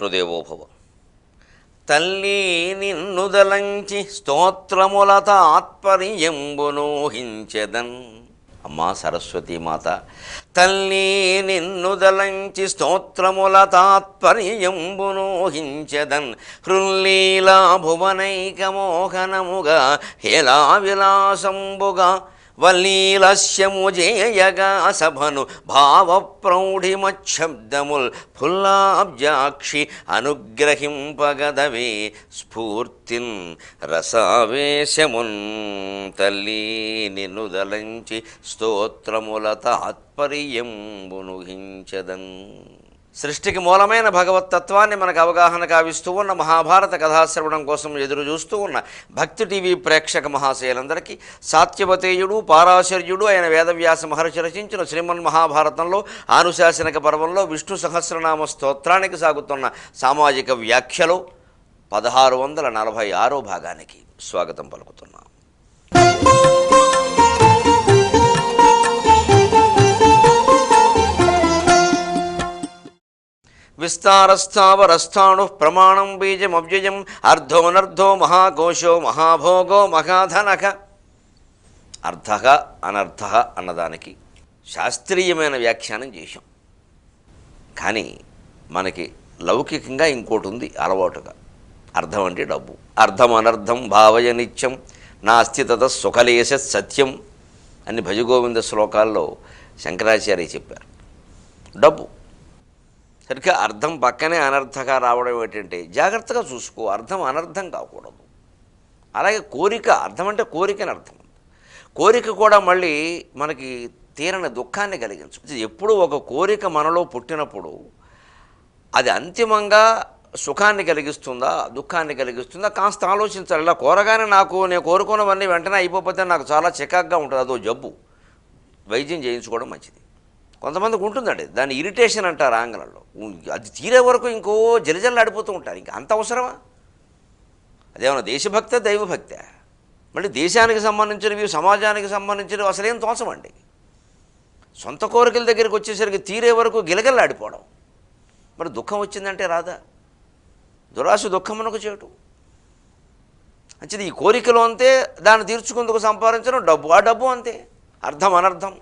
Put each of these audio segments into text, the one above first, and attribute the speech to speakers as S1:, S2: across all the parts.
S1: మాతృదేవోభవ. తల్లి నిన్నుదలంచి స్తోత్రముల తాత్పర్యంబునూహించెదన్. అమ్మా సరస్వతీమాత, తల్లి నిన్నుదలంచి స్తోత్రముల తాత్పర్యంబునూహించెదన్. హృల్లీలా భువనైకమోహనముగా హేలా విలాసంబుగా వల్లీలస్యము జేయగా సభను భావప్రౌఢిమశబ్దముల్ ఫుల్లాబ్జాక్షి అనుగ్రహింపగదవే స్ఫూర్తిన్ రసావేశమున్. తల్లి నిన్నుదలంచి స్తోత్రముల తాత్పర్యంబునుహించదన్. సృష్టికి మూలమైన భగవత్తత్వాన్ని మనకు అవగాహన కావిస్తూ ఉన్న మహాభారత కథాశ్రవణం కోసం ఎదురు చూస్తూ ఉన్న భక్తి టీవీ ప్రేక్షక మహాశయులందరికీ సాత్యవతేయుడు పారాశర్యుడు అయిన వేదవ్యాస మహర్షి రచించిన శ్రీమన్ మహాభారతంలో ఆనుశాసనిక పర్వంలో విష్ణు సహస్రనామ స్తోత్రానికి సాగుతున్న సామాజిక వ్యాఖ్యలో 1646వ భాగానికి స్వాగతం పలుకుతున్నాం. విస్తారస్థావరస్థాణు ప్రమాణం బీజమవ్యయం అర్ధోనర్ధో మహాకోశో మహాభోగో మహాధనక. అర్థ అనర్థ అన్నదానికి శాస్త్రీయమైన వ్యాఖ్యానం చేశాం. కానీ మనకి లౌకికంగా ఇంకోటి ఉంది అలవాటుగా. అర్థం అంటే డబ్బు. అర్థం అనర్థం భావయ నిత్యం నాస్తి తత సుఖలేశ సత్యం అని భజగోవింద శ్లోకాల్లో శంకరాచార్య చెప్పారు. డబ్బు సరిగ్గా అర్థం పక్కనే అనర్థంగా రావడం ఏంటంటే జాగ్రత్తగా చూసుకో, అర్థం అనర్థం కాకూడదు. అలాగే కోరిక, అర్థం అంటే కోరికని అర్థం. కోరిక కూడా మళ్ళీ మనకి తీరని దుఃఖాన్ని కలిగించు. ఎప్పుడు ఒక కోరిక మనలో పుట్టినప్పుడు అది అంతిమంగా సుఖాన్ని కలిగిస్తుందా దుఃఖాన్ని కలిగిస్తుందా కాస్త ఆలోచించాలి. ఇలా కోరగానే నేను కోరుకున్నవన్నీ వెంటనే అయిపోతే నాకు చాలా చికాగ్గా ఉంటుంది, అదో జబ్బు. వైద్యం చేయించుకోవడం మంచిది. కొంతమందికి ఉంటుందండి, దాన్ని ఇరిటేషన్ అంటారు ఆంగ్లంలో. అది తీరే వరకు ఇంకో జలజల్లాడిపోతూ ఉంటారు. ఇంకా అంత అవసరమా? అదేమన్నా దేశభక్తే దైవభక్తే? మళ్ళీ దేశానికి సంబంధించినవి సమాజానికి సంబంధించినవి అసలేం తోచమండి. సొంత కోరికల దగ్గరికి వచ్చేసరికి తీరే వరకు గిలగల్లాడిపోవడం. మరి దుఃఖం వచ్చిందంటే రాదా? దురాశ దుఃఖమునకు చేటు. మంచిది. ఈ కోరికలో అంతే, దాన్ని తీర్చుకుందుకు సంపాదించడం డబ్బు. ఆ డబ్బు అంతే. అర్థం అనర్థం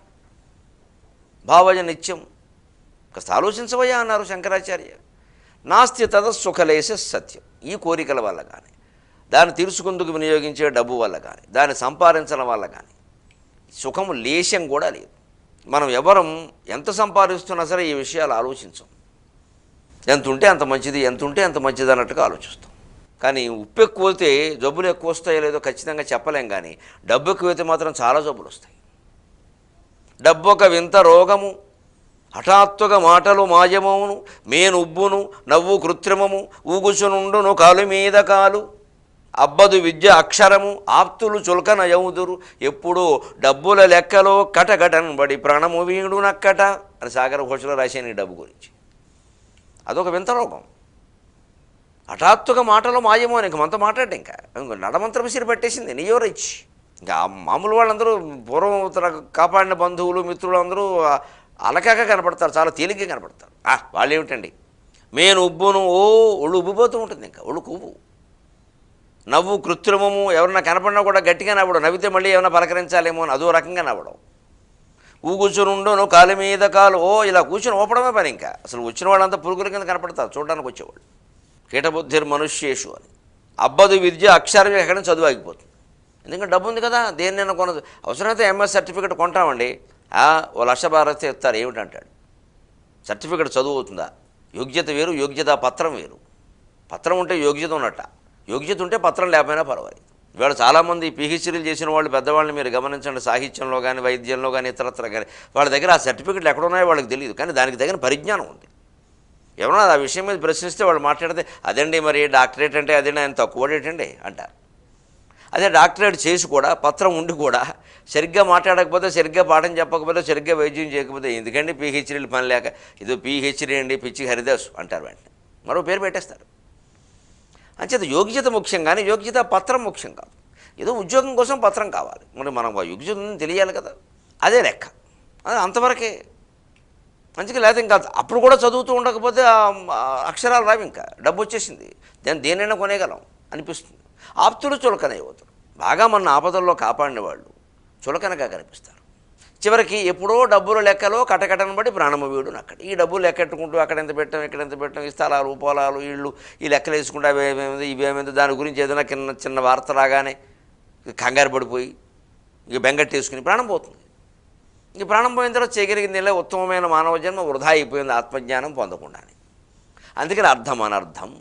S1: భావయ నిత్యం. కాస్త ఆలోచించవయ్యా అన్నారు శంకరాచార్య. నాస్తి తద సుఖలేశ సత్యం. ఈ కోరికల వల్ల కానీ, దాన్ని తీర్చుకుందుకు వినియోగించే డబ్బు వల్ల కానీ, దాన్ని సంపాదించడం వల్ల కానీ సుఖము లేశం కూడా లేదు. మనం ఎవరం ఎంత సంపాదిస్తున్నా సరే ఈ విషయాలు ఆలోచించం. ఎంత ఉంటే అంత మంచిది, ఎంత ఉంటే అంత మంచిది అన్నట్టుగా ఆలోచిస్తాం. కానీ ఉప్పు ఎక్కువైతే జబ్బులు ఎక్కువ వస్తాయో లేదో ఖచ్చితంగా చెప్పలేం. కానీ డబ్బు ఎక్కువైతే మాత్రం చాలా జబ్బులు వస్తాయి. డబ్బు ఒక వింత రోగము, హఠాత్తుగా మాటలు మాయమవును, మేనుబ్బును నవ్వు కృత్రిమము, ఊగుచునుండును కాలు మీద కాలు, అబ్బదు విద్య అక్షరము, ఆప్తులు చులకన యౌదురు, ఎప్పుడూ డబ్బుల లెక్కలో కటకటన్ బడి ప్రాణము వీడునక్కట అని సాగర ఘోషలో రాశాను ఈ డబ్బు గురించి. అదొక వింత రోగం. హఠాత్తుగా మాటలు మాయము అని ఇంక మనతో మాట్లాడే ఇంకా నడమంత్ర విసిరి పెట్టేసింది. నీయోరిచ్ ఇంకా మామూలు వాళ్ళందరూ పూర్వం కాపాడిన బంధువులు మిత్రులు అందరూ అలకాక కనపడతారు, చాలా తేలిగ్గా కనపడతారు. వాళ్ళు ఏమిటండి మేను ఉబ్బును, ఒళ్ళు ఉబ్బిపోతూ ఉంటుంది. ఇంకా ఒళ్ళు కొవ్వు. నవ్వు కృత్రిమము, ఎవరన్నా కనపడినా కూడా గట్టిగా నవ్వడం, నవ్వితే మళ్ళీ ఏమైనా పలకరించాలేమో అని అదో రకంగా నవ్వడం. ఊగుచునుండును కాలు మీద కాలు, ఇలా కూర్చొని ఊపడమే పని. ఇంకా అసలు వచ్చిన వాళ్ళంతా పురుగుల కింద కనపడతారు చూడడానికి వచ్చేవాళ్ళు. కీటబుద్ధిర్ మనుష్యేషు అని. అబ్బదు విద్య అక్షరం ఎక్కడి నుంచి చదువు ఆగిపోతుంది. ఎందుకంటే డబ్బు ఉంది కదా, దేన్నైనా కొనదు. అవసరమైతే ఎంఎస్ సర్టిఫికేట్ కొంటామండి, 1,00,000 భారతి ఇస్తారు. ఏమిటంటాడు? సర్టిఫికేట్ చదువు అవుతుందా? యోగ్యత వేరు, యోగ్యత పత్రం వేరు. పత్రం ఉంటే యోగ్యత ఉన్నట్ట, యోగ్యత ఉంటే పత్రం లేకపోయినా పర్వాలేదు. ఇవాళ చాలామంది పిహెచ్డీలు చేసిన వాళ్ళు పెద్దవాళ్ళని మీరు గమనించండి, సాహిత్యంలో కానీ వైద్యంలో కానీ ఇతరత్ర కానీ, వాళ్ళ దగ్గర ఆ సర్టిఫికెట్లు ఎక్కడున్నాయో వాళ్ళకి తెలియదు, కానీ దానికి తగిన పరిజ్ఞానం ఉంది. ఏమన్నా ఆ విషయం మీద ప్రశ్నిస్తే వాళ్ళు మాట్లాడితే అదండి మరి డాక్టరేట్ అంటే అదేంటి ఆయన తక్కువ ఏంటండి అంటారు. అదే డాక్టరేట్ చేసి కూడా పత్రం ఉండి కూడా సరిగ్గా మాట్లాడకపోతే, సరిగ్గా పాఠం చెప్పకపోతే, సరిగ్గా వైద్యం చేయకపోతే ఎందుకండి పిహెచ్డీలు పని లేక, ఇదో పిహెచ్డీ అండి పిచ్చి హరిదాసు అంటారు. వెంటనే మరో పేరు పెట్టేస్తారు. అంచేత యోగ్యత ముఖ్యం కానీ యోగ్యత పత్రం ముఖ్యం కాదు. ఏదో ఉద్యోగం కోసం పత్రం కావాలి, మరి మనం యోగ్యత తెలియాలి కదా, అదే లెక్క. అది అంతవరకే. అందుకే లేకపోతే ఇంకా అప్పుడు కూడా చదువుతూ ఉండకపోతే అక్షరాలు రావి, ఇంకా డబ్బు వచ్చేసింది, దేనైనా కొనేయగలం అనిపిస్తుంది. ఆప్తులు చులకనైపోతారు. బాగా మన ఆపదల్లో కాపాడిన వాళ్ళు చులకనగా కనిపిస్తారు. చివరికి ఎప్పుడో డబ్బుల లెక్కలో కటకటను బట్టి ప్రాణము వీడు అక్కడ. ఈ డబ్బులు లెక్కెట్టుకుంటూ అక్కడ ఎంత పెట్టాం, ఇక్కడ ఎంత పెట్టాం, ఈ స్థలాలు, పొలాలు, ఇళ్ళు, ఈ లెక్కలు వేసుకుంటూ అవేమేమింది ఇవేమైంది దాని గురించి ఏదైనా చిన్న వార్త రాగానే కంగారు పడిపోయి ఇక బెంగట్టేసుకుని ప్రాణం పోతుంది. ఇంక ప్రాణం పోయిన తర్వాత చేయగలిగింది ఉత్తమమైన మానవ జన్మ వృధా అయిపోయింది ఆత్మజ్ఞానం పొందకుండానే. అందుకని అర్థం అనర్థం,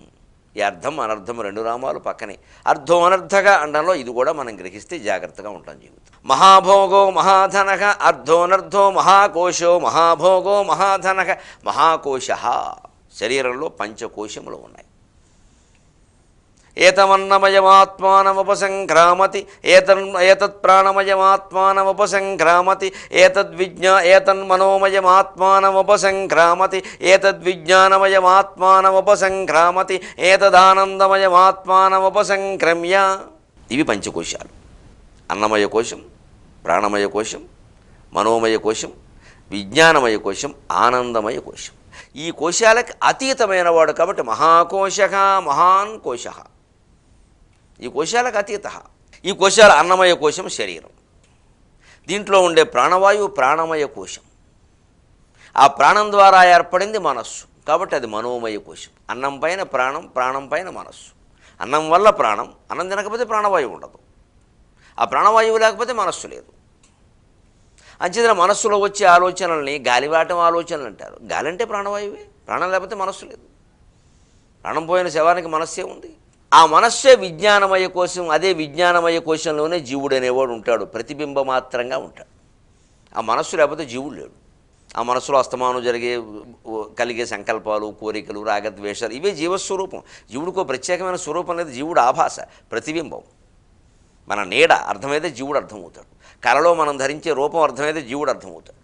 S1: ఈ అర్థం అనర్థం రెండు రామాలు పక్కనే. అర్థం అనర్థగా అనడంలో ఇది కూడా మనం గ్రహిస్తే జాగ్రత్తగా ఉంటాం జీవితం. మహాభోగో మహాధనక అర్థోనర్థో మహాకోశో మహాభోగో మహాధనక. మహాకోశ శరీరంలో పంచకోశములు ఉన్నాయి. ఏతమన్నమయమాత్మానముపసంక్రామతి ఏతత్ ప్రాణమయమాత్మానముపసంక్రామతి ఏతన్మనోమయమాత్మానముపసంక్రామతి ఏతద్విజ్ఞానమయమాత్మానముపసంక్రామతి ఏతదానందమయమాత్మానముపసంక్రమ్య. ఇవి పంచకోశాలు. అన్నమయ కోశం, ప్రాణమయ కోశం, మనోమయ కోశం, విజ్ఞానమయ కోశం, ఆనందమయ కోశం. ఈ కోశాలకు అతీతమైన వాడు కాబట్టి మహాకోశ మహాన్ కోశ. ఈ కోశాలకు అతీత. ఈ కోశాల అన్నమయ కోశం శరీరం, దీంట్లో ఉండే ప్రాణవాయువు ప్రాణమయ కోశం. ఆ ప్రాణం ద్వారా ఏర్పడింది మనస్సు కాబట్టి అది మనోమయ కోశం. అన్నం పైన ప్రాణం, ప్రాణం పైన మనస్సు. అన్నం వల్ల ప్రాణం, అన్నం తినకపోతే ప్రాణవాయువు ఉండదు. ఆ ప్రాణవాయువు లేకపోతే మనస్సు లేదు. అంచేత మనస్సులో వచ్చే ఆలోచనల్ని గాలివాటం ఆలోచనలు అంటారు. గాలి అంటే ప్రాణవాయువే, ప్రాణం లేకపోతే మనస్సు లేదు. ప్రాణం పోయిన శవానికి మనస్సే ఉంది. ఆ మనస్సే విజ్ఞానమయ కోశం. అదే విజ్ఞానమయ కోశంలోనే జీవుడు అనేవాడు ఉంటాడు, ప్రతిబింబ మాత్రంగా ఉంటాడు. ఆ మనస్సు లేకపోతే జీవుడు లేడు. ఆ మనస్సులో అస్తమానం కలిగే సంకల్పాలు, కోరికలు, రాగద్వేషాలు ఇవే జీవస్వరూపం. జీవుడికో ప్రత్యేకమైన స్వరూపం లేదు. జీవుడు ఆభాస, ప్రతిబింబం. మన నీడ అర్థమైతే జీవుడు అర్థమవుతాడు. కలలో మనం ధరించే రూపం అర్థమైతే జీవుడు అర్థమవుతాడు.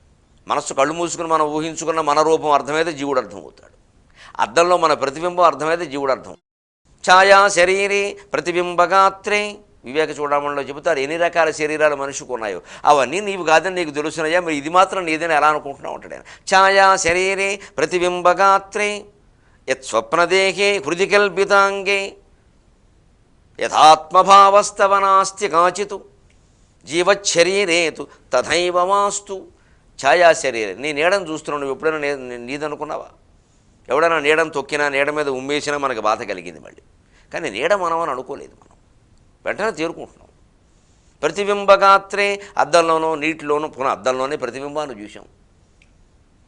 S1: మనస్సు కళ్ళు మూసుకుని మనం ఊహించుకున్న మన రూపం అర్థమైతే జీవుడు అర్థమవుతాడు. అద్దంలో మన ప్రతిబింబం అర్థమైతే జీవుడు అర్థం. ఛాయా శరీరే ప్రతిబింబగాత్రే. వివేక చూడమంలో చెబుతారు ఎన్ని రకాల శరీరాలు మనిషికి ఉన్నాయో అవన్నీ నీవు కాదని నీకు తెలుసున్నాయా, మరి ఇది మాత్రం నీదని ఎలా అనుకుంటున్నావు అంటాడు ఆయన. ఛాయా శరీరే ప్రతిబింబగాత్రే యత్ స్వప్నదేహే హృది కల్పితాంగే యథాత్మభావస్తవ నాస్తి కాచితు జీవశరీరేతు తథైవ మాస్తు. ఛాయా శరీరం, నీ నీడను చూస్తున్నావు. నువ్వు ఎప్పుడైనా నీదనుకున్నావా? ఎవడైనా నీడను తొక్కినా, నీడ మీద ఉమ్మేసినా మనకు బాధ కలిగింది మళ్ళీ. కానీ నీడ మనం అని అనుకోలేదు. మనం వెంటనే తేరుకుంటున్నాం. ప్రతిబింబగాత్రే, అద్దంలోనో నీటిలోనో, పునః అద్దంలోనే ప్రతిబింబాన్ని చూసాం.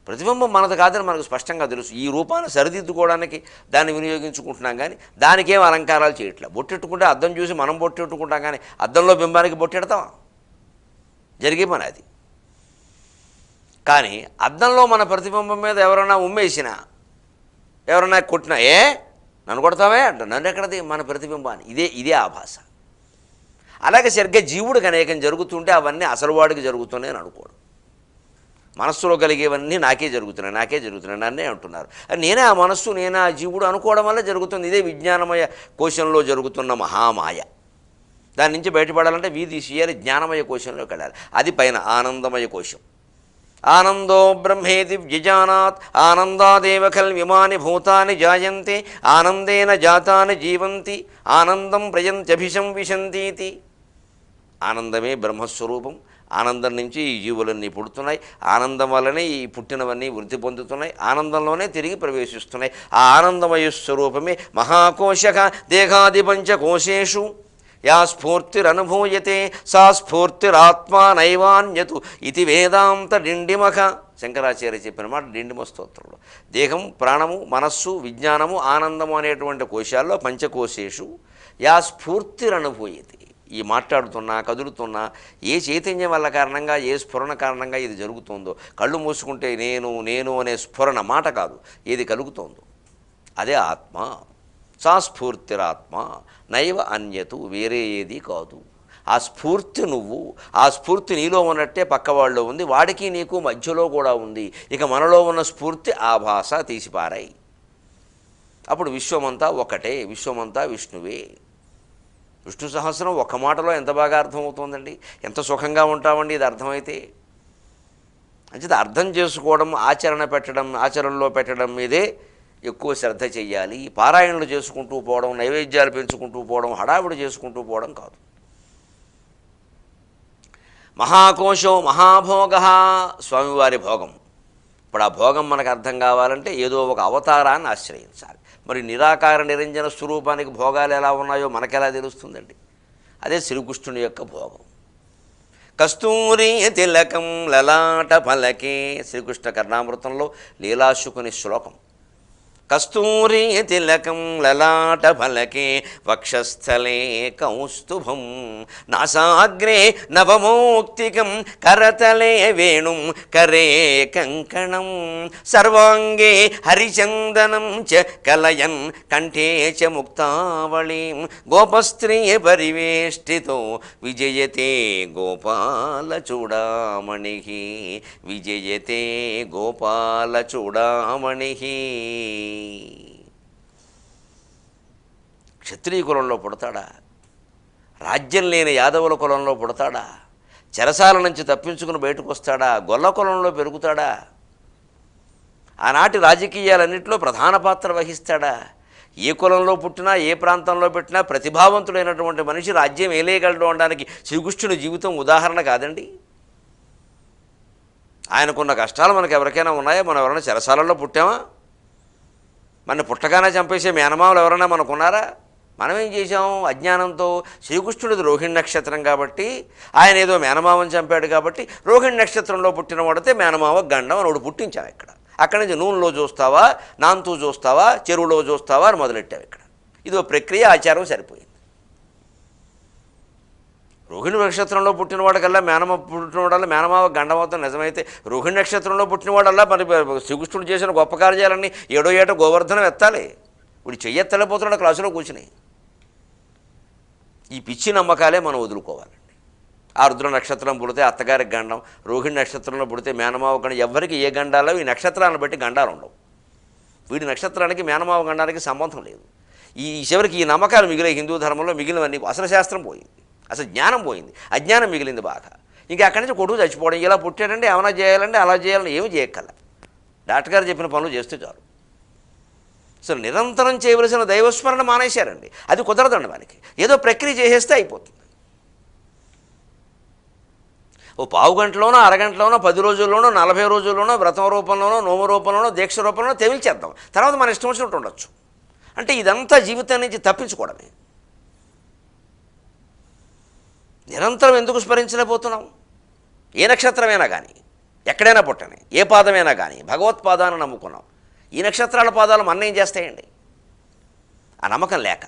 S1: ప్రతిబింబం మనది కాదని మనకు స్పష్టంగా తెలుసు. ఈ రూపాన్ని సరిదిద్దుకోవడానికి దాన్ని వినియోగించుకుంటున్నాం, కానీ దానికేం అలంకారాలు చేయట్లేదు. బొట్టెట్టుకుంటే అద్దం చూసి మనం బొట్టెట్టుకుంటాం, కానీ అద్దంలో బింబానికి బొట్టెడతామా? జరిగే పని అది. కానీ అద్దంలో మన ప్రతిబింబం మీద ఎవరైనా ఉమ్మేసినా, ఎవరైనా కొట్టినా, నన్ను కొడతావే అంట, నన్ను ఎక్కడది మన ప్రతిబింబాన్ని. ఇదే ఆభాస. అలాగే సరిగ్గా జీవుడికి అనేకం జరుగుతుంటే అవన్నీ అసలు వాడికి జరుగుతున్నాయి అని అనుకోడు. మనస్సులో కలిగేవన్నీ నాకే జరుగుతున్నాయి నన్నే అంటున్నారు. నేనే ఆ మనస్సు, నేనే ఆ జీవుడు అనుకోవడం వల్ల జరుగుతుంది. ఇదే విజ్ఞానమయ కోశంలో జరుగుతున్న మహామాయ. దాని నుంచి బయటపడాలంటే వీధి తీసేయాలి, జ్ఞానమయ కోశంలోకి వెళ్ళాలి. అది పైన ఆనందమయ కోశం. ఆనందో బ్రహ్మేతి వ్యజానాత్ ఆనందాదేవ ఖల్విమాని భూతాని జాయంతే ఆనందేన జాతాని జీవంతి ఆనందం ప్రయంత్యభిషం విశంతీతి. ఆనందమే బ్రహ్మస్వరూపం. ఆనందం నుంచి ఈ జీవులన్నీ పుడుతున్నాయి. ఆనందం వల్లనే ఈ పుట్టినవన్నీ వృద్ధి పొందుతున్నాయి. ఆనందంలోనే తిరిగి ప్రవేశిస్తున్నాయి. ఆ ఆనందమయ స్వరూపమే మహాకోశక దేహాది పంచకోశేషు యా స్ఫూర్తిరనుభూయతే సా స్ఫూర్తిరాత్మా నైవాన్యతు ఇది వేదాంత డిండిమఖ. శంకరాచార్య చెప్పిన మాట డిండిమ స్తోత్రంలో. దేహం, ప్రాణము, మనస్సు, విజ్ఞానము, ఆనందము అనేటువంటి కోశాల్లో పంచకోశేషు యా స్ఫూర్తిరనుభూయతే. ఈ మాట్లాడుతున్నా, కదులుతున్నా ఏ చైతన్యం వల్ల కారణంగా, ఏ స్ఫురణ కారణంగా ఇది జరుగుతుందో, కళ్ళు మూసుకుంటే నేను అనే స్ఫురణ మాట కాదు, ఏది కలుగుతోందో అదే ఆత్మ. సా స్ఫూర్తిరాత్మ నైవ అన్యతు, వేరే ఏది కాదు. ఆ స్ఫూర్తి నువ్వు, ఆ స్ఫూర్తి నీలో ఉన్నట్టే పక్కవాళ్ళలో ఉంది, వాడికి నీకు మధ్యలో కూడా ఉంది. ఇక మనలో ఉన్న స్ఫూర్తి ఆభాస తీసిపారాయి. అప్పుడు విశ్వమంతా ఒకటే, విశ్వమంతా విష్ణువే. విష్ణు సహస్రం ఒక్క మాటలో ఎంత బాగా అర్థమవుతుందండి. ఎంత సుఖంగా ఉంటామండి ఇది అర్థమైతే. అంచేత అర్థం చేసుకోవడం, ఆచరణలో పెట్టడం మీదే ఎక్కువ శ్రద్ధ చెయ్యాలి. పారాయణలు చేసుకుంటూ పోవడం, నైవేద్యాలు పెంచుకుంటూ పోవడం, హడావిడి చేసుకుంటూ పోవడం కాదు. మహాకోశో మహాభోగ, స్వామివారి భోగం. ఇప్పుడు ఆ భోగం మనకు అర్థం కావాలంటే ఏదో ఒక అవతారాన్ని ఆశ్రయించాలి. మరి నిరాకార నిరంజన స్వరూపానికి భోగాలు ఎలా ఉన్నాయో మనకెలా తెలుస్తుందండి? అదే శ్రీకృష్ణుని యొక్క భోగం. కస్తూరి తిలకం లలాట ఫలకే, శ్రీకృష్ణ కర్ణామృతంలో లీలాశుకుని శ్లోకం. కస్తూరి తిలకం లలాట ఫలకే వక్షస్థలే కౌస్తుభం నాసాగ్రే నవమౌక్తికం కరతలే వేణుం కరే కంకణం సర్వాంగే హరిచందనం చ కలయన్ కంఠే చ ముక్తావళీం గోపస్త్రీ పరివేష్టితో విజయతే గోపాల చూడామణి, విజయతే గోపాల చూడామణి. క్షత్రియ కులంలో పుడతాడా? రాజ్యం లేని యాదవుల కులంలో పుడతాడా? చెరసాల నుంచి తప్పించుకుని బయటకు వస్తాడా? గొల్ల కులంలో పెరుగుతాడా? ఆనాటి రాజకీయాలన్నింటిలో ప్రధాన పాత్ర వహిస్తాడా? ఏ కులంలో పుట్టినా, ఏ ప్రాంతంలో పెట్టినా ప్రతిభావంతుడైనటువంటి మనిషి రాజ్యం ఏలేయగలడు అనడానికి శ్రీకృష్ణుని జీవితం ఉదాహరణ కాదండి. ఆయనకున్న కష్టాలు మనకు ఎవరికైనా ఉన్నాయా? మనం ఎవరైనా చెరసాలలో పుట్టామా? మన పుట్టగానే చంపేసే మేనమామలు ఎవరైనా మనకున్నారా? మనం ఏం చేశాం? అజ్ఞానంతో శ్రీకృష్ణుడిది రోహిణి నక్షత్రం కాబట్టి, ఆయన ఏదో మేనమామని చంపాడు కాబట్టి రోహిణి నక్షత్రంలో పుట్టిన వాడితే మేనమావ గండం అని ఒకడు పుట్టించాం ఇక్కడ. అక్కడి నుంచి నూనెలో చూస్తావా, నాంతూ చూస్తావా, చెరువులో చూస్తావా అని మొదలెట్టావు ఇక్కడ. ఇదో ప్రక్రియ, ఆచారం సరిపోయింది. రోహిణి నక్షత్రంలో పుట్టినవాడికల్లా పుట్టినవాడల్లా మేనమావ గండమవుతాం నిజమైతే, రోహిణి నక్షత్రంలో పుట్టినవాడల్లా మరి శ్రీకృష్ణుడు చేసిన గొప్ప కార్యాలన్నీ ఏడో ఏటో గోవర్ధనం ఎత్తాలి. ఇప్పుడు చెయ్యెత్తలేకపోతున్నాడు క్లాసులో కూర్చుని. ఈ పిచ్చి నమ్మకాలే మనం వదులుకోవాలండి. ఆరుద్ర నక్షత్రం పుడితే అత్తగారికి గండం, రోహిణి నక్షత్రంలో పుడితే మేనమావ గండం. ఎవరికి ఏ గండాలో ఈ నక్షత్రాలను బట్టి గండాలు ఉండవు. వీడి నక్షత్రానికి మేనమావ గండానికి సంబంధం లేదు. ఈ చివరికి ఈ నమ్మకాలు మిగిలే హిందూ ధర్మంలో మిగిలినవన్నీ అసలు శాస్త్రం పోయింది, అసలు జ్ఞానం పోయింది, అజ్ఞానం మిగిలింది బాగా. ఇంకా అక్కడి నుంచి కొడుకు చచ్చిపోవడం, ఇలా పుట్టాడంటే ఏమైనా చేయాలంటే అలా చేయాలని ఏమి చేయక్కల, డాక్టర్ గారు చెప్పిన పనులు చేస్తే చాలు. అసలు నిరంతరం చేయవలసిన దైవస్మరణ మానేశారండి. అది కుదరదండి మనకి. ఏదో ప్రక్రియ చేసేస్తే అయిపోతుంది. ఓ పావు గంటలోనో, అరగంటలోనో, 10 రోజుల్లోనో, 40 రోజుల్లోనో, వ్రతం రూపంలోనో, నోమ రూపంలోనో, దీక్ష రూపంలోనో తెవిల్చేద్దాం. తర్వాత మన ఇష్టం వచ్చినట్టు ఉండొచ్చు. అంటే ఇదంతా జీవితం నుంచి తప్పించుకోవడమే. నిరంతరం ఎందుకు స్మరించలేకపోతున్నాం? ఏ నక్షత్రమైనా కానీ, ఎక్కడైనా పుట్టని, ఏ పాదమైనా కానీ భగవత్పాదాన్ని నమ్ముకున్నాం. ఈ నక్షత్రాల పాదాలు మన ఏం చేస్తాయండి? ఆ నమ్మకం లేక.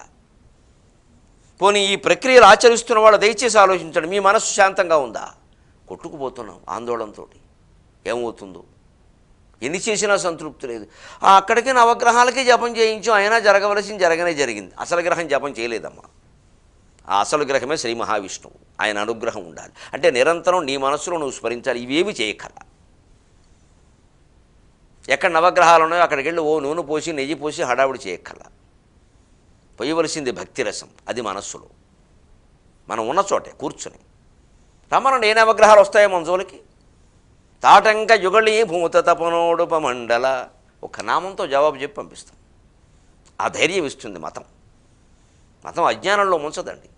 S1: పోనీ ఈ ప్రక్రియలు ఆచరిస్తున్న వాళ్ళు దయచేసి ఆలోచించండి. మీ మనస్సు శాంతంగా ఉందా? కొట్టుకుపోతున్నాం ఆందోళనతో. ఏమవుతుందో, ఎన్ని చేసినా సంతృప్తి లేదు. అక్కడికి నవగ్రహాలకి జపం చేయించాం, అయినా జరగవలసింది జరగనే జరిగింది. అసలు గ్రహం జపం చేయలేదమ్మా. ఆ అసలు గ్రహమే శ్రీ మహావిష్ణువు. ఆయన అనుగ్రహం ఉండాలి. అంటే నిరంతరం నీ మనస్సులో నువ్వు స్మరించాలి. ఇవేవి చేయకల. ఎక్కడ నవగ్రహాలు ఉన్నాయో అక్కడికి వెళ్ళి ఓ నూనె పోసి, నెయ్యి పోసి హడావుడి చేయక్కల. పోయవలసింది భక్తిరసం. అది మనస్సులో మనం ఉన్న చోటే కూర్చుని రమణుడు ఏ నవగ్రహాలు వస్తాయో మన జోలికి. తాటంక యుగళీ భూత తపనోడుపమండల ఒక నామంతో జవాబు చెప్పి పంపిస్తాం. ఆ ధైర్యం ఇస్తుంది మతం. మతం అజ్ఞానంలో ముంచదండి.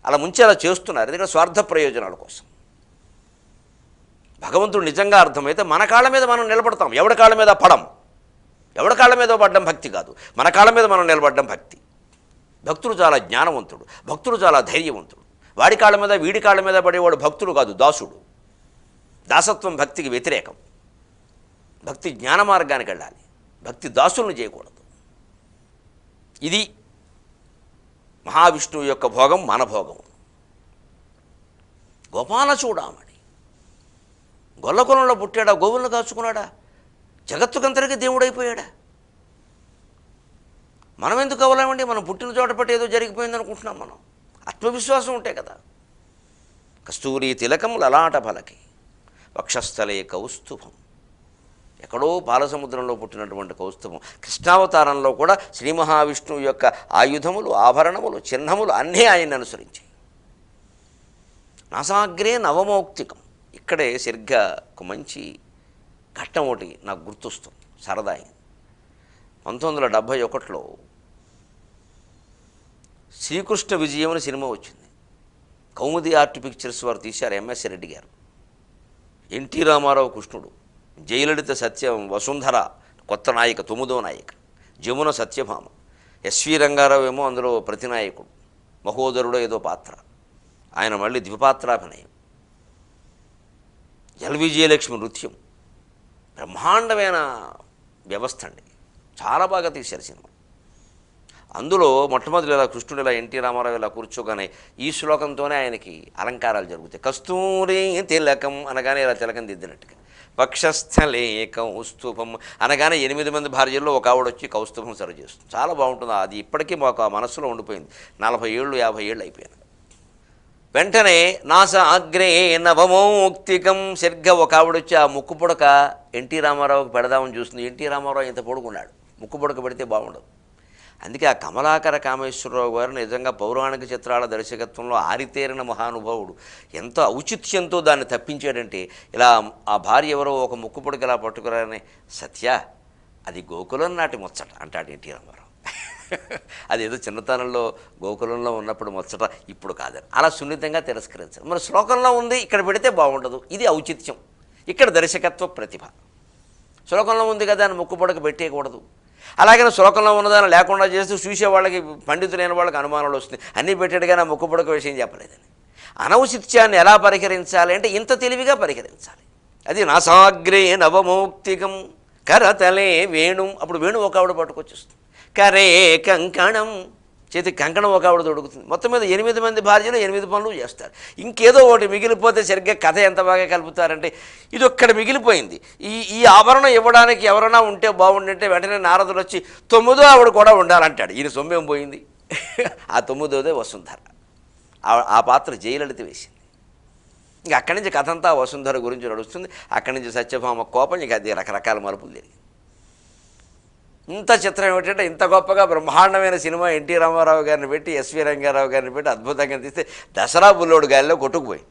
S1: అలా ముంచేలా చేస్తున్నారు. ఎందుకంటే స్వార్థ ప్రయోజనాల కోసం. భగవంతుడు నిజంగా అర్థమైతే మన కాళ్ళ మీద మనం నిలబడతాం. ఎవడి కాళ్ళ మీద పడం. ఎవడి కాళ్ళ మీద పడ్డం భక్తి కాదు, మన కాళ్ళ మీద మనం నిలబడ్డం భక్తి. భక్తుడు చాలా జ్ఞానవంతుడు, భక్తుడు చాలా ధైర్యవంతుడు. వాడి కాళ్ళ మీద వీడి కాళ్ళ మీద పడేవాడు భక్తుడు కాదు, దాసుడు. దాసత్వం భక్తికి వ్యతిరేకం. భక్తి జ్ఞాన మార్గానికి వెళ్ళాలి, భక్తి దాసులను చేయకూడదు. ఇది మహావిష్ణువు యొక్క భోగం, మన భోగం. గోపాల చూడామణి. గొల్లకులంలో పుట్టాడా? గోవులను కాచుకున్నాడా? జగత్తుకంతరికి దేవుడైపోయాడా? మనం ఎందుకు అవ్వలేమండి? మనం పుట్టిన చోట పట్టి ఏదో జరిగిపోయింది అనుకుంటున్నాం. మనం ఆత్మవిశ్వాసం ఉంటే కదా. కస్తూరి తిలకం లలాట ఫలకి వక్షస్థలే కౌస్తుభం. ఎక్కడో పాలసముద్రంలో పుట్టినటువంటి కౌస్తుభం. కృష్ణావతారంలో కూడా శ్రీ మహావిష్ణువు యొక్క ఆయుధములు, ఆభరణములు, చిహ్నములు అన్నీ ఆయన్ని అనుసరించాయి. నాసాగ్రే నవమౌక్తికం. ఇక్కడే సరిగ్గా ఒక మంచి ఘట్టం ఒకటి నాకు గుర్తొస్తుంది, సరదా అయింది. 1971లో శ్రీకృష్ణ విజయం అని సినిమా వచ్చింది. కౌముది ఆర్ట్ పిక్చర్స్ వారు తీశారు, ఎంఎస్ రెడ్డి గారు. ఎన్టీ రామారావు కృష్ణుడు, జయలలిత వసుంధర కొత్త నాయిక, 9వ నాయిక, జమున సత్యభామ, ఎస్వి రంగారావు ఏమో అందులో ప్రతినాయకుడు, మహోదరుడు ఏదో పాత్ర, ఆయన మళ్ళీ ద్విపాత్రాభినయం, విజయలక్ష్మి నృత్యం, బ్రహ్మాండమైన వ్యవస్థ అండి. చాలా బాగా తీశారు సినిమా. అందులో మొట్టమొదటి ఇలా కృష్ణుడు ఇలా ఎన్టీ రామారావు ఇలా కూర్చోగానే ఈ శ్లోకంతోనే ఆయనకి అలంకారాలు జరుగుతాయి. కస్తూరి తిలకం అనగానే ఇలా తిలకం దిద్దినట్టుగా, వక్షస్థలే కౌస్తుభం అనగానే 8 మంది భార్యల్లో ఒక ఆవిడ వచ్చి కౌస్తుభం సరి చేస్తుంది. చాలా బాగుంటుంది. అది ఇప్పటికీ మాకు ఆ మనస్సులో ఉండిపోయింది. 40 ఏళ్ళు 50 ఏళ్ళు అయిపోయాను. వెంటనే నాస అగ్రే నవమౌక్తికం సరిగ్గా ఒక ఆవిడ వచ్చి ఆ ముక్కు పుడక ఎన్టీ రామారావుకి పెడదామని చూస్తుంది. ఎన్టీ రామారావు ఇంత పొడుకున్నాడు, ముక్కు పుడక పెడితే బాగుండదు. అందుకే ఆ కమలాకర కామేశ్వరరావు గారు నిజంగా పౌరాణిక చిత్రాల దర్శకత్వంలో ఆరితేరిన మహానుభావుడు. ఎంతో ఔచిత్యంతో దాన్ని తప్పించాడంటే, ఇలా ఆ భార్య ఎవరో ఒక ముక్కు పుడక ఇలా పట్టుకురానే, సత్య అది గోకులం నాటి ముచ్చట అంటాడు ఎన్టీ రామారావు. అదేదో చిన్నతనంలో గోకులంలో ఉన్నప్పుడు ముచ్చట, ఇప్పుడు కాదని అలా సున్నితంగా తిరస్కరించారు. మరి శ్లోకంలో ఉంది, ఇక్కడ పెడితే బాగుండదు. ఇది ఔచిత్యం, ఇక్కడ దర్శకత్వ ప్రతిభ. శ్లోకంలో ఉంది కదా అని ముక్కు పుడక పెట్టేయకూడదు. అలాగే శ్లోకంలో ఉన్నదాన్ని లేకుండా చేస్తూ చూసే వాళ్ళకి, పండితులైన వాళ్ళకి అనుమానాలు వస్తుంది. అన్నీ పెట్టాడు కానీ ఆ ముక్కు పుడక విషయం చెప్పలేదని. అనౌచిత్యాన్ని ఎలా పరిహరించాలి అంటే ఇంత తెలివిగా పరిహరించాలి. అది నాసాగ్రే నవమౌక్తికం కరతలే వేణుం, అప్పుడు వేణు ఒక ఆవిడ పట్టుకొచ్చేస్తుంది. కరే కంకణం, చేతి కంకణం ఒక ఆవిడ దొడుకుతుంది. మొత్తం మీద 8 మంది భార్యలు 8 పనులు చేస్తారు. ఇంకేదో ఒకటి మిగిలిపోతే సరిగ్గా కథ ఎంత బాగా కలుపుతారంటే, ఇది ఒక్కడ మిగిలిపోయింది. ఈ ఆభరణం ఇవ్వడానికి ఎవరైనా ఉంటే బాగుండంటే వెంటనే నారదులు వచ్చి 9వ ఆవిడ కూడా ఉండాలంటాడు. ఈయన సొమ్మేం పోయింది. ఆ 9వదే వసుంధర. ఆ పాత్ర జయలలిత వేసింది. ఇంకా అక్కడి నుంచి కథ అంతా వసుంధర గురించి నడుస్తుంది. అక్కడి నుంచి సత్యభామ కోపం, ఇక అది రకరకాల మలుపులు జరిగింది. ఇంత చిత్రం ఏమిటంటే, ఇంత గొప్పగా బ్రహ్మాండమైన సినిమా ఎన్టీ రామారావు గారిని పెట్టి, ఎస్వి రంగారావు గారిని పెట్టి అద్భుతంగా తీస్తే దసరా బుల్లోడు గాలిలో కొట్టుకుపోయింది.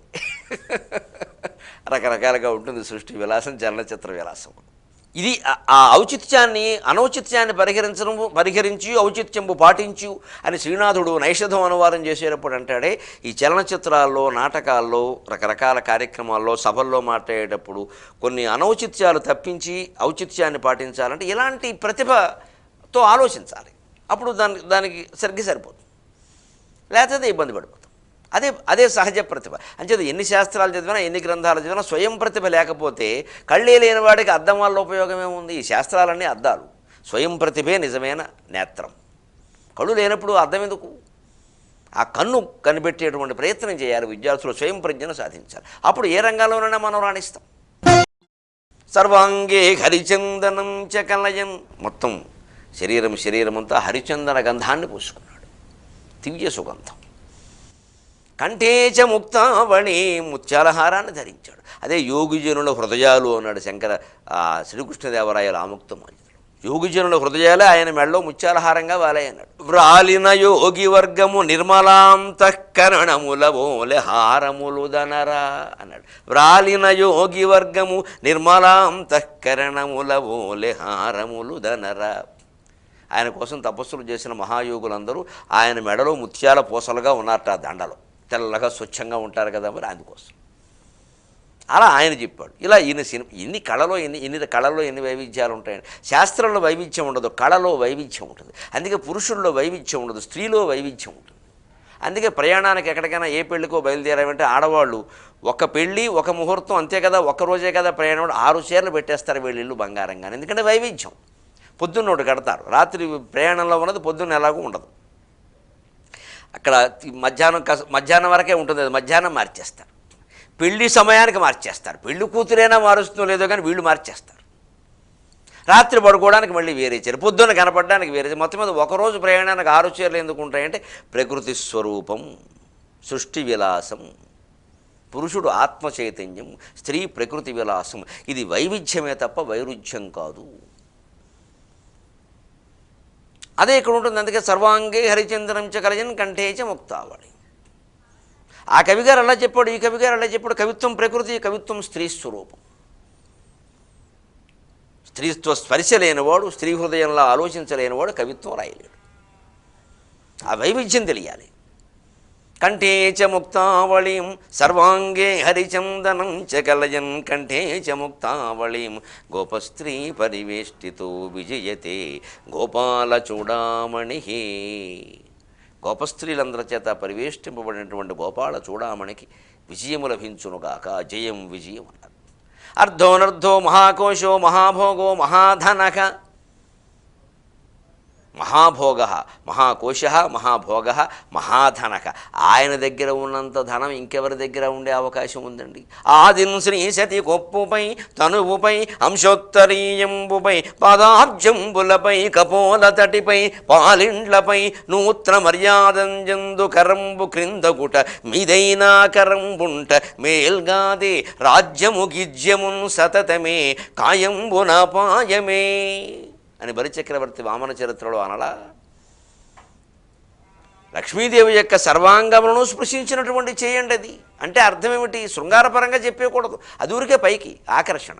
S1: రకరకాలుగా ఉంటుంది సృష్టి విలాసం, చలనచిత్ర విలాసం. ఇది ఆ ఔచిత్యాన్ని అనౌచిత్యాన్ని పరిహరించి ఔచిత్యంబు పాటించు అని శ్రీనాథుడు నైషధం అనువాదం చేసేటప్పుడు అంటాడే, ఈ చలనచిత్రాల్లో, నాటకాల్లో, రకరకాల కార్యక్రమాల్లో, సభల్లో మాట్లాడేటప్పుడు కొన్ని అనౌచిత్యాలు తప్పించి ఔచిత్యాన్ని పాటించాలంటే ఇలాంటి ప్రతిభతో ఆలోచించాలి. అప్పుడు దానికి సరిగ్గా సరిపోతుంది, లేకపోతే ఇబ్బంది పడిపోతుంది. అదే సహజ ప్రతిభ. అంచేత ఎన్ని శాస్త్రాలు చదివినా, ఎన్ని గ్రంథాలు చదివినా స్వయం ప్రతిభ లేకపోతే కళ్ళే లేని వాడికి అద్దం వల్ల ఉపయోగమేముంది? ఈ శాస్త్రాలన్నీ అద్దాలు. స్వయం ప్రతిభే నిజమైన నేత్రం. కళ్ళు లేనప్పుడు అద్దం ఎందుకు? ఆ కన్ను కనిపెట్టేటువంటి ప్రయత్నం చేయాలి. విద్యార్థులు స్వయం ప్రజ్ఞను సాధించాలి. అప్పుడు ఏ రంగాల్లోనైనా మనం రాణిస్తాం. సర్వాంగే హరిచందనం చ కలయన్, మొత్తం శరీరమంతా హరిచందన గంధాన్ని పూసుకున్నాడు, దివ్య సుగంధం. కంఠేచ ముక్తావళి, ముత్యాలహారాన్ని ధరించాడు. అదే యోగిజనుల హృదయాలు అన్నాడు శ్రీకృష్ణదేవరాయల ఆముక్తమాల్యలో. యోగిజనుల హృదయాలే ఆయన మెడలో ముత్యాలహారంగా వాలాయి అన్నాడు. వ్రాలిన యోగి వర్గము నిర్మలాంతఃకరణములవోలె హారములుదనరా అన్నాడు. వ్రాలిన యోగి వర్గము నిర్మలాంతఃకరణములవోలె హారములుదనరా. ఆయన కోసం తపస్సులు చేసిన మహాయోగులందరూ ఆయన మెడలో ముత్యాల పూసలుగా ఉన్నారట. ఆ దండలో తెల్లగా స్వచ్ఛంగా ఉంటారు కదా, మరి అందుకోసం అలా ఆయన చెప్పాడు. ఇలా ఎన్ని కళలో ఎన్ని వైవిధ్యాలు ఉంటాయండి. శాస్త్రంలో వైవిధ్యం ఉండదు, కళలో వైవిధ్యం ఉంటుంది. అందుకే పురుషుల్లో వైవిధ్యం ఉండదు, స్త్రీలో వైవిధ్యం ఉంటుంది. అందుకే ప్రయాణానికి ఎక్కడికైనా ఏ పెళ్ళికో బయలుదేరామంటే ఆడవాళ్ళు ఒక పెళ్ళి ఒక ముహూర్తం అంతే కదా, ఒక్కరోజే కదా ప్రయాణం, 6 చీరలు పెట్టేస్తారు వీళ్ళిల్లు బంగారంగా. ఎందుకంటే వైవిధ్యం. పొద్దున్న ఒకటి కడతారు, రాత్రి ప్రయాణంలో ఉన్నది పొద్దున్న ఎలాగూ ఉండదు. అక్కడ మధ్యాహ్నం వరకే ఉంటుంది, అది మధ్యాహ్నం మార్చేస్తారు. పెళ్లి సమయానికి మార్చేస్తారు. పెళ్లి కూతురైనా మారుస్తుందో లేదో కానీ వీళ్ళు మార్చేస్తారు. రాత్రి పడుకోవడానికి మళ్ళీ వేరే చీర, పొద్దున్న కనపడడానికి వేరే చీర. మొత్తం మీద ఒకరోజు ప్రయాణానికి 6 చీరలు ఎందుకు ఉంటాయంటే ప్రకృతి స్వరూపం, సృష్టి విలాసం, పురుషుడు ఆత్మ చైతన్యం, స్త్రీ ప్రకృతి విలాసం. ఇది వైవిధ్యమే తప్ప వైరుధ్యం కాదు. అదే ఇక్కడ ఉంటుంది. అందుకే సర్వాంగే హరిచందనం చ కలయన్ కంఠేచ ముక్తావళి. ఆ కవిగారు అలా చెప్పాడు, ఈ కవిగారు అలా చెప్పాడు. కవిత్వం ప్రకృతి, కవిత్వం స్త్రీ స్వరూపం. స్త్రీత్వ స్పర్శ లేనివాడు, స్త్రీ హృదయంలో ఆలోచించలేనివాడు కవిత్వం రాయలేడు. ఆ వైవిధ్యం తెలియాలి. కంఠే చ ముక్తావళీం సర్వాంగే హరిచందనం చ కలయన్ కంఠే చ ముక్తావళీం గోపస్త్రీ పరివేష్టితో విజయతే గోపాల చూడామణి. గోపస్త్రీలందరి చేత పరివేష్టింపబడినటువంటి గోపాల చూడామణికి విజయము లభించునుగాక. జయం విజయం అన్నారు. అర్ధోనర్ధో మహాకోశో మహాభోగో మహాధనక. మహాభోగ, మహాకోశ, మహాభోగ, మహాధనక. ఆయన దగ్గర ఉన్నంత ధనం ఇంకెవరి దగ్గర ఉండే అవకాశం ఉందండి? ఆదిన్ శ్రీ సతి కొప్పుపై తనువుపై అంశోత్తరీయంబుపై పాదాబ్జంబులపై కపోల తటిపై పాలిండ్లపై నూత్న మర్యాదంజందు కరంబు క్రిందగుట మీదైనా కరంబుంట మేల్గాదే రాజ్యము గిజ్యమున్ సతతమే కాయంబున పాయమే అని బలిచక్రవర్తి వామన చరిత్రలో అనలా. లక్ష్మీదేవి యొక్క సర్వాంగములను స్పృశించినటువంటి చేయండి అది అంటే అర్థం ఏమిటి? శృంగారపరంగా చెప్పేయకూడదు, అది ఊరికే పైకి ఆకర్షణ.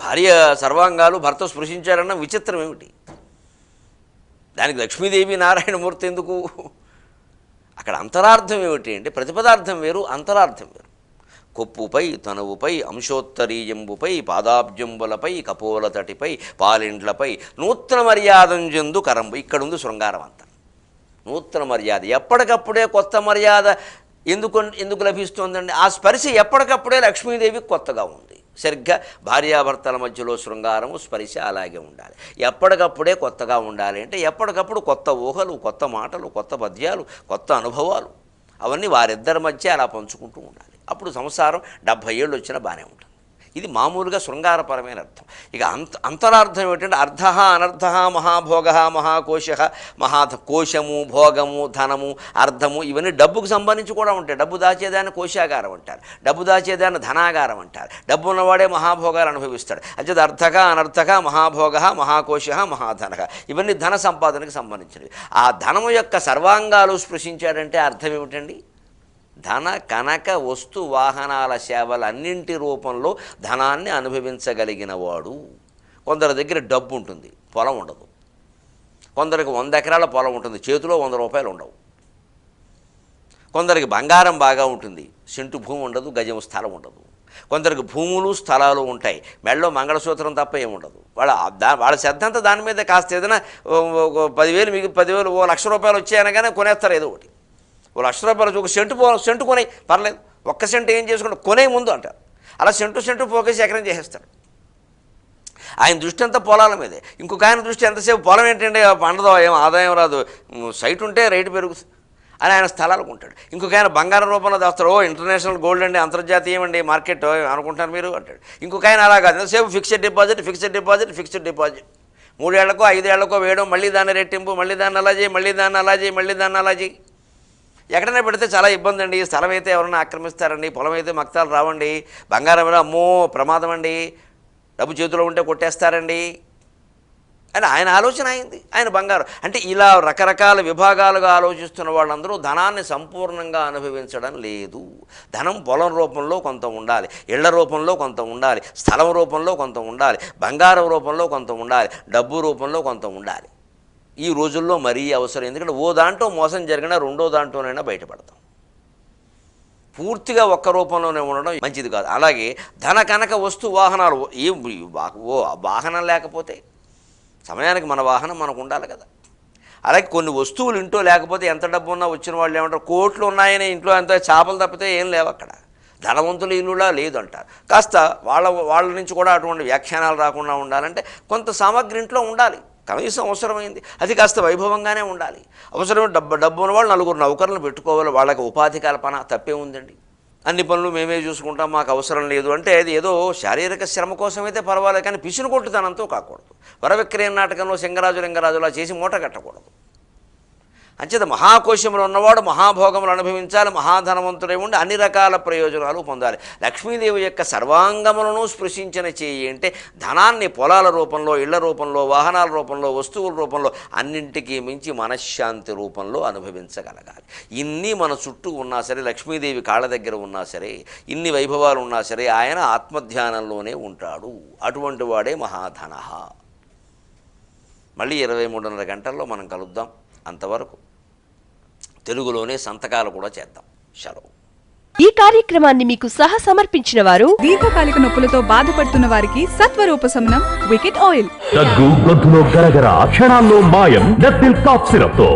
S1: భార్య సర్వాంగాలు భర్త స్పృశించారన్న విచిత్రం ఏమిటి? దానికి లక్ష్మీదేవి నారాయణమూర్తి ఎందుకు? అక్కడ అంతరార్థం ఏమిటి అంటే ప్రతిపదార్థం వేరు, అంతరార్థం వేరు. కొప్పుపై తనువుపై అంశోత్తరీయంబుపై పాదాబ్జంబులపై కపోలతటిపై పాలిండ్లపై నూతన మర్యాదంజందు కరంబు. ఇక్కడుంది శృంగారం అంతా. నూతన మర్యాద, ఎప్పటికప్పుడే కొత్త మర్యాద ఎందుకు లభిస్తుందండి? ఆ స్పర్శ ఎప్పటికప్పుడే లక్ష్మీదేవికి కొత్తగా ఉంది. సరిగ్గా భార్యాభర్తల మధ్యలో శృంగారము స్పర్శ అలాగే ఉండాలి. ఎప్పటికప్పుడే కొత్తగా ఉండాలి అంటే ఎప్పటికప్పుడు కొత్త ఊహలు, కొత్త మాటలు, కొత్త పద్యాలు, కొత్త అనుభవాలు అవన్నీ వారిద్దరి మధ్య అలా పంచుకుంటూ ఉండాలి. అప్పుడు సంసారం 70 ఏళ్ళు వచ్చినా బాగానే ఉంటుంది. ఇది మామూలుగా శృంగారపరమైన అర్థం. ఇక అంతరార్థం ఏమిటంటే అర్థ అనర్థ మహాభోగ మహాకోశ. కోశము, భోగము, ధనము, అర్థము ఇవన్నీ డబ్బుకు సంబంధించి కూడా ఉంటాయి. డబ్బు దాచేదాన్ని కోశాగారం అంటారు, డబ్బు దాచేదాన్ని ధనాగారం అంటారు. డబ్బు ఉన్నవాడే మహాభోగాలు అనుభవిస్తాడు. అంచేది అర్థక అనర్థక మహాభోగ మహాకోశ మహాధనక ఇవన్నీ ధన సంపాదనకు సంబంధించినవి. ఆ ధనము యొక్క సర్వాంగాలు స్పృశించాడంటే అర్థం ఏమిటండి? ధన కనక వస్తు వాహనాల సేవలన్నింటి రూపంలో ధనాన్ని అనుభవించగలిగిన వాడు. కొందరి దగ్గర డబ్బు ఉంటుంది, పొలం ఉండదు. కొందరికి 100 ఎకరాల పొలం ఉంటుంది, చేతిలో 100 రూపాయలు ఉండవు. కొందరికి బంగారం బాగా ఉంటుంది, సెంటు భూమి ఉండదు, గజం స్థలం ఉండదు. కొందరికి భూములు స్థలాలు ఉంటాయి, మెడలో మంగళసూత్రం తప్ప ఏముండదు. వాళ్ళ శ్రద్ధంతా దాని మీద. కాస్త ఏదైనా 10,000 10,000 1,00,000 రూపాయలు వచ్చాయనగానే కొనేస్తారు ఏదో ఒకటి. 1,00,000 రూపాయలు ఒక సెంటు కొనే పర్లేదు, ఒక్క సెంటు ఏం చేసుకుంటే కొనే ముందు అంటారు. అలా సెంటు పోకేసి ఎకరం చేసేస్తాడు. ఆయన దృష్టి అంతా పొలాల మీదే. ఇంకొక ఆయన దృష్టి ఎంతసేపు పొలం ఏంటంటే పండదో, ఏం ఆదాయం రాదు, సైట్ ఉంటే రేటు పెరుగుతుంది అని ఆయన స్థలాలకు ఉంటాడు. ఇంకొక ఆయన బంగారం రూపంలో దాస్తాడు. ఇంటర్నేషనల్ గోల్డ్ అండి, అంతర్జాతీయం అండి మార్కెట్ అనుకుంటారు మీరు అంటాడు. ఇంకొక ఆయన అలా కాదు, ఎంతసేపు ఫిక్స్డ్ డిపాజిట్ 3 ఏళ్లకో 5 ఏళ్లకో వేయడం, మళ్ళీ దాన్ని రెట్టింపు, మళ్ళీ దాన్ని అలా చేయి, మళ్ళీ దాన్ని అలా చేయి. ఎక్కడైనా పెడితే చాలా ఇబ్బంది అండి. స్థలం అయితే ఎవరైనా ఆక్రమిస్తారండి, పొలం అయితే మక్తాలు రావండి, బంగారం మీద అమ్మో ప్రమాదం అండి, డబ్బు చేతిలో ఉంటే కొట్టేస్తారండి అని ఆయన ఆలోచన అయింది. ఆయన బంగారం అంటే ఇలా రకరకాల విభాగాలుగా ఆలోచిస్తున్న వాళ్ళందరూ ధనాన్ని సంపూర్ణంగా అనుభవించడం లేదు. ధనం పొలం రూపంలో కొంత ఉండాలి, ఇళ్ల రూపంలో కొంత ఉండాలి, స్థలం రూపంలో కొంత ఉండాలి, బంగారం రూపంలో కొంత ఉండాలి, డబ్బు రూపంలో కొంత ఉండాలి. ఈ రోజుల్లో మరీ అవసరం. ఎందుకంటే ఓ దాంట్లో మోసం జరిగినా రెండో దాంట్లోనైనా బయటపడతాం. పూర్తిగా ఒక్క రూపంలోనే ఉండడం మంచిది కాదు. అలాగే ధన కనక వస్తు వాహనాలు, వాహనం లేకపోతే సమయానికి మన వాహనం మనకు ఉండాలి కదా. అలాగే కొన్ని వస్తువులు ఇంట్లో లేకపోతే ఎంత డబ్బు ఉన్నా వచ్చిన వాళ్ళు ఏమంటారు, కోట్లు ఉన్నాయని ఇంట్లో ఎంత చేపలు తప్పితే ఏం లేవు అక్కడ, ధనవంతులు ఇల్లులా లేదు అంటారు. కాస్త వాళ్ళ నుంచి కూడా అటువంటి వ్యాఖ్యానాలు రాకుండా ఉండాలంటే కొంత సామగ్రి ఇంట్లో ఉండాలి, కనీసం అవసరమైంది. అది కాస్త వైభవంగానే ఉండాలి. అవసరమైన డబ్బు ఉన్న వాళ్ళు 4 నౌకర్లను పెట్టుకోవాలి, వాళ్ళకి ఉపాధి కల్పన తప్పే ఉందండి. అన్ని పనులు మేమే చూసుకుంటాం, మాకు అవసరం లేదు అంటే అది ఏదో శారీరక శ్రమ కోసం అయితే పర్వాలేదు, కానీ పిసినుకొట్టుతనంతో కాకూడదు. వరవిక్రయ నాటకంలో లింగరాజులా చేసి మూట కట్టకూడదు. అంచేత మహాకోశంలో ఉన్నవాడు మహాభోగములు అనుభవించాలి, మహాధనవంతుడై ఉండి అన్ని రకాల ప్రయోజనాలు పొందాలి. లక్ష్మీదేవి యొక్క సర్వాంగములను స్పృశించిన చేయి అంటే ధనాన్ని పొలాల రూపంలో, ఇళ్ల రూపంలో, వాహనాల రూపంలో, వస్తువుల రూపంలో, అన్నింటికీ మించి మనశ్శాంతి రూపంలో అనుభవించగలగాలి. ఇన్ని మన చుట్టూ ఉన్నా సరే, లక్ష్మీదేవి కాళ్ళ దగ్గర ఉన్నా సరే, ఇన్ని వైభవాలు ఉన్నా సరే, ఆయన ఆత్మధ్యానంలోనే ఉంటాడు. అటువంటి వాడే మహాధన. మళ్ళీ 23:30 గంటల్లో మనం కలుద్దాం. అంతవరకు తెలుగులోనే సంతకాలు కూడా చేద్దాం. సెలవు.
S2: ఈ కార్యక్రమాన్ని మీకు సమర్పించిన వారు
S3: దీర్ఘకాలిక నొప్పులతో బాధపడుతున్న వారికి సత్వరూపశమనం వికెట్ ఆయిల్.
S4: దగ్గు గొంతులో గరగర క్షణాల్లో మాయం నెప్టిల్ కాఫ్ సిరప్ తో